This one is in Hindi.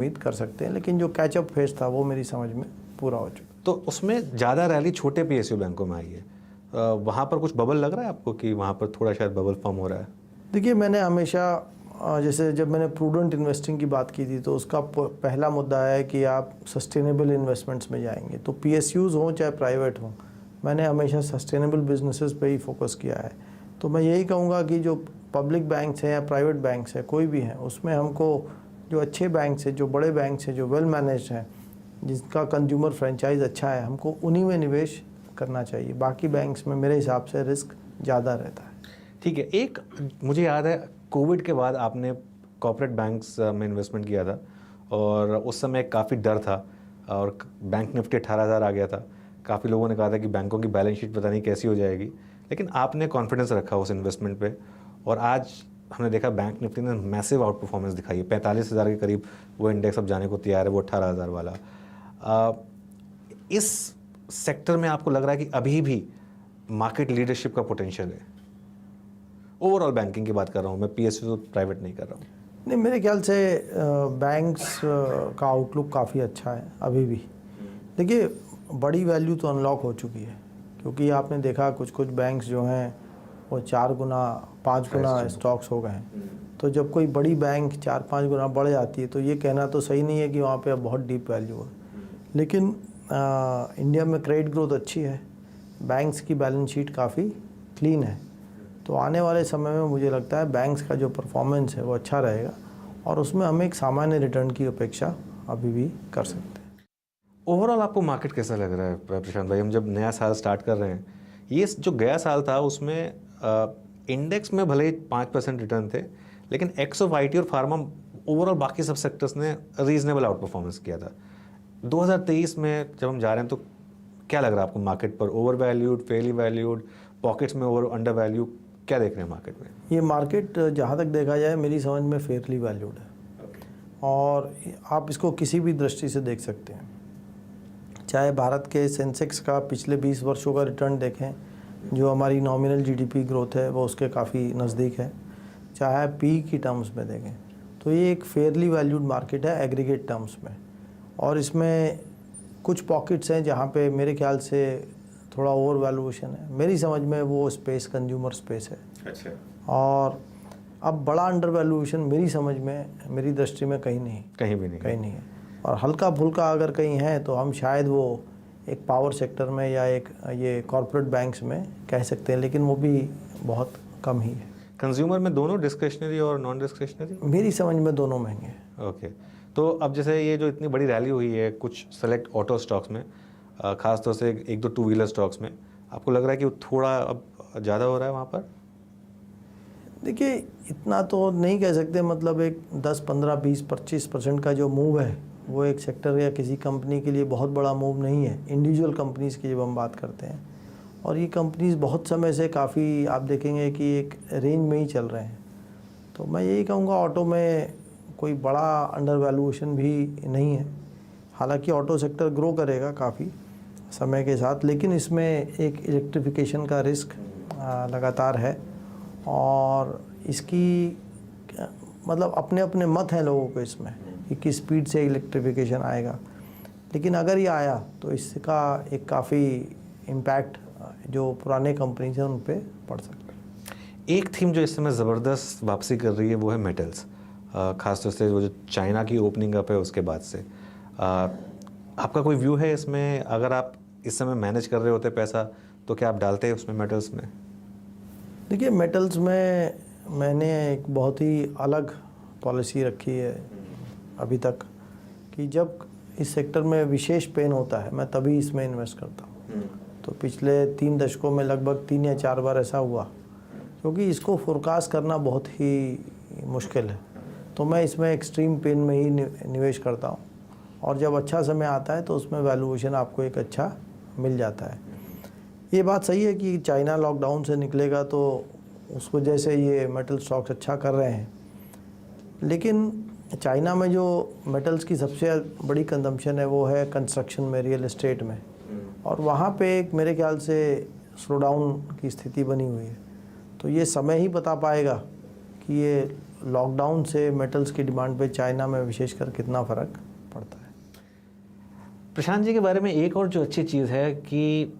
उम्मीद कर सकते हैं, लेकिन जो कैचअप फेज था वो मेरी समझ में पूरा हो चुका। तो उसमें ज़्यादा रैली छोटे पीएसयू बैंकों में आई है, वहाँ पर कुछ बबल लग रहा है आपको कि वहाँ पर थोड़ा शायद बबल फॉर्म हो रहा है? देखिए, मैंने हमेशा जैसे जब मैंने प्रूडेंट इन्वेस्टिंग की बात की थी तो उसका पहला मुद्दा है कि आप सस्टेनेबल इन्वेस्टमेंट्स में जाएंगे। तो पीएसयूज़ हों चाहे प्राइवेट हों, मैंने हमेशा सस्टेनेबल बिजनेसेस पे ही फोकस किया है। तो मैं यही कहूँगा कि जो पब्लिक बैंक्स हैं या प्राइवेट बैंक्स हैं, कोई भी हैं, उसमें हमको जो अच्छे बैंक्स हैं, जो बड़े बैंक्स हैं, जो वेल मैनेज्ड हैं, जिसका कंज्यूमर फ्रेंचाइज अच्छा है, हमको उन्हीं में निवेश करना चाहिए। बाकी बैंक्स में मेरे हिसाब से रिस्क ज़्यादा रहता है। ठीक है, एक मुझे याद है कोविड के बाद आपने कॉर्पोरेट बैंक्स में इन्वेस्टमेंट किया था और उस समय काफ़ी डर था और बैंक निफ्टी 18,000 आ गया था। काफ़ी लोगों ने कहा था कि बैंकों की बैलेंस शीट पता नहीं कैसी हो जाएगी, लेकिन आपने कॉन्फिडेंस रखा उस इन्वेस्टमेंट पे और आज हमने देखा बैंक निफ्टी ने मैसिव आउट परफॉर्मेंस दिखाई है। 45,000 के करीब वो इंडेक्स अब जाने को तैयार है, वो 18,000 वाला। इस सेक्टर में आपको लग रहा है कि अभी भी मार्केट लीडरशिप का पोटेंशियल है? ओवरऑल बैंकिंग की बात कर रहा हूँ मैं, पीएसयू तो प्राइवेट नहीं कर रहा हूँ। नहीं, मेरे ख्याल से बैंक्स का आउटलुक काफ़ी अच्छा है अभी भी। देखिए, बड़ी वैल्यू तो अनलॉक हो चुकी है, क्योंकि आपने देखा कुछ कुछ बैंक्स जो हैं वो 4 गुना 5 गुना स्टॉक्स हो गए हैं। तो जब कोई बड़ी बैंक 4-5 गुना बढ़ जाती है तो ये कहना तो सही नहीं है कि वहाँ पे अब बहुत डीप वैल्यू है। लेकिन इंडिया में क्रेडिट ग्रोथ अच्छी है, बैंक्स की बैलेंस शीट काफ़ी क्लीन है। तो आने वाले समय में मुझे लगता है बैंक्स का जो परफॉर्मेंस है वो अच्छा रहेगा और उसमें हम एक सामान्य रिटर्न की अपेक्षा अभी भी कर सकते हैं। ओवरऑल आपको मार्केट कैसा लग रहा है प्रशांत भाई? हम जब नया साल स्टार्ट कर रहे हैं, ये जो गया साल था उसमें इंडेक्स में भले ही 5% रिटर्न थे, लेकिन एक्स ऑफ आईटी और फार्मा ओवरऑल बाकी सब सेक्टर्स ने रीजनेबल आउट परफॉर्मेंस किया था। 2023 में जब हम जा रहे हैं तो क्या लग रहा है आपको मार्केट पर? Over valued, Fairlie valued, pockets में ओवर अंडर वैल्यू, क्या देख रहे हैं मार्केट में? ये मार्केट जहाँ तक देखा जाए मेरी समझ में फेयरली वैल्यूड है। और आप इसको किसी भी दृष्टि से देख सकते हैं। चाहे भारत के सेंसेक्स का पिछले 20 वर्षों का रिटर्न देखें, जो हमारी नॉमिनल जीडीपी ग्रोथ है वो उसके काफ़ी नज़दीक है, चाहे पी की टर्म्स में देखें, तो ये एक फेयरली वैल्यूड मार्केट है एग्रीगेट टर्म्स में। और इसमें कुछ पॉकेट्स हैं जहाँ पे मेरे ख्याल से थोड़ा ओवर वैल्यूएशन है। मेरी समझ में वो स्पेस कंज्यूमर स्पेस है। अच्छा। और अब बड़ा अंडर वैल्यूएशन मेरी समझ में, मेरी दृष्टि में कहीं नहीं है। और हल्का फुल्का अगर कहीं है तो हम शायद वो एक पावर सेक्टर में या एक ये कॉर्पोरेट बैंक्स में कह सकते हैं, लेकिन वो भी बहुत कम ही है। कंज्यूमर में दोनों डिस्क्रिशनरी और नॉन डिस्क्रिशनरी? मेरी समझ में दोनों महंगे हैं। ओके, तो अब जैसे ये जो इतनी बड़ी रैली हुई है कुछ सेलेक्ट ऑटो स्टॉक्स में, खास तौर से एक दो टू व्हीलर स्टॉक्स में, आपको लग रहा है कि थोड़ा अब ज़्यादा हो रहा है वहाँ पर? देखिए, इतना तो नहीं कह सकते, मतलब एक 10, 15, 20, 25% का जो मूव है वो एक सेक्टर या किसी कंपनी के लिए बहुत बड़ा मूव नहीं है। इंडिविजुअल कंपनीज़ की जब हम बात करते हैं, और ये कंपनीज़ बहुत समय से काफ़ी आप देखेंगे कि एक रेंज में ही चल रहे हैं। तो मैं यही कहूँगा ऑटो में कोई बड़ा अंडर वैल्यूएशन भी नहीं है। हालांकि ऑटो सेक्टर ग्रो करेगा काफ़ी समय के साथ, लेकिन इसमें एक इलेक्ट्रिफिकेशन का रिस्क लगातार है और इसकी मतलब अपने अपने मत हैं लोगों को इसमें कि किस स्पीड से इलेक्ट्रिफिकेशन आएगा। लेकिन अगर ये आया तो इसका एक काफ़ी इम्पैक्ट जो पुराने कंपनीज हैं उन पर पड़ सकता है। एक थीम जो इस समय ज़बरदस्त वापसी कर रही है वो है मेटल्स, खासतौर से वो जो चाइना की ओपनिंग अप है उसके बाद से। आपका कोई व्यू है इसमें? अगर आप इस समय मैनेज कर रहे होते पैसा तो क्या आप डालते हैं उसमें, मेटल्स में? देखिए, मेटल्स में मैंने एक बहुत ही अलग पॉलिसी रखी है अभी तक कि जब इस सेक्टर में विशेष पेन होता है मैं तभी इसमें इन्वेस्ट करता हूँ। तो पिछले 3 दशकों में लगभग 3 या 4 बार ऐसा हुआ, क्योंकि इसको फोरकास्ट करना बहुत ही मुश्किल है। तो मैं इसमें एक्सट्रीम पेन में ही निवेश करता हूँ और जब अच्छा समय आता है तो उसमें वैल्यूएशन आपको एक अच्छा मिल जाता है। ये बात सही है कि चाइना लॉकडाउन से निकलेगा तो उस वजह से ये मेटल स्टॉक्स अच्छा कर रहे हैं, लेकिन चाइना में जो मेटल्स की सबसे बड़ी कंजम्पशन है वो है कंस्ट्रक्शन में, रियल एस्टेट में, और वहाँ पे एक मेरे ख्याल से स्लो डाउन की स्थिति बनी हुई है। तो ये समय ही बता पाएगा कि ये लॉकडाउन से मेटल्स की डिमांड पे चाइना में विशेषकर कितना फ़र्क पड़ता है। प्रशांत जी के बारे में एक और जो अच्छी चीज़ है कि